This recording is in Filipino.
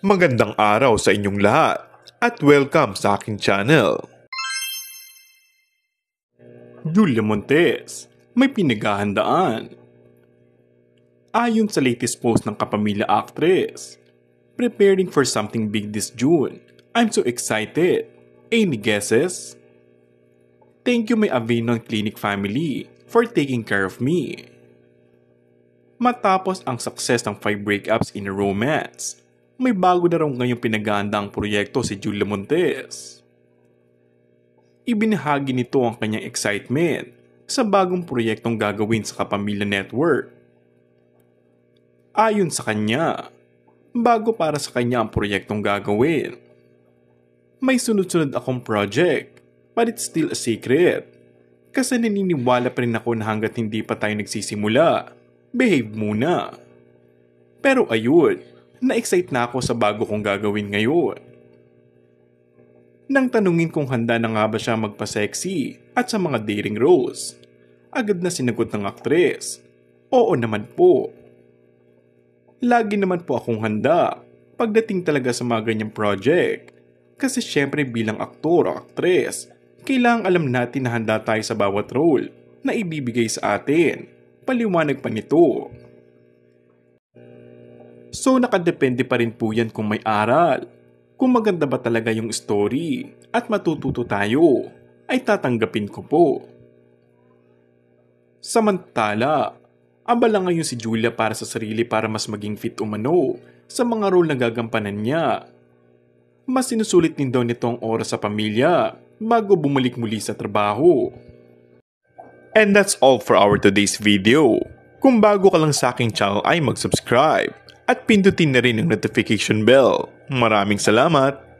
Magandang araw sa inyong lahat at welcome sa aking channel. Julia Montes, may pinaghahandaan. Ayon sa latest post ng kapamilya actress, preparing for something big this June. I'm so excited. Any guesses? Thank you my Avenon Clinic family for taking care of me. Matapos ang success ng 5 breakups in a romance, may bago na raw ngayong pinaghahandaang proyekto si Julia Montes. Ibinahagi nito ang kanyang excitement sa bagong proyektong gagawin sa Kapamilya Network. Ayon sa kanya, bago para sa kanya ang proyektong gagawin. May sunod-sunod akong project, but it's still a secret. Kasi naniniwala pa rin ako na hanggat hindi pa tayo nagsisimula, behave muna. Pero ayun, na-excite na ako sa bago kong gagawin ngayon. Nang tanungin kung handa na nga ba siya magpa-sexy at sa mga dating roles, agad na sinagot ng aktres, oo naman po. Lagi naman po akong handa pagdating talaga sa mga ganyang project. Kasi syempre bilang aktor o aktres, kailangang alam natin na handa tayo sa bawat role na ibibigay sa atin. Paliwanag pa nito. So nakadepende pa rin po yan kung may aral. Kung maganda ba talaga yung story at matututo tayo, ay tatanggapin ko po. Samantala, abala ngayon si Julia para sa sarili para mas maging fit umano sa mga role na gagampanan niya. Mas sinusulit din daw nito ang oras sa pamilya bago bumalik muli sa trabaho. And that's all for our today's video. Kung bago ka lang sa aking channel ay mag-subscribe at pindutin na rin ang notification bell. Maraming salamat!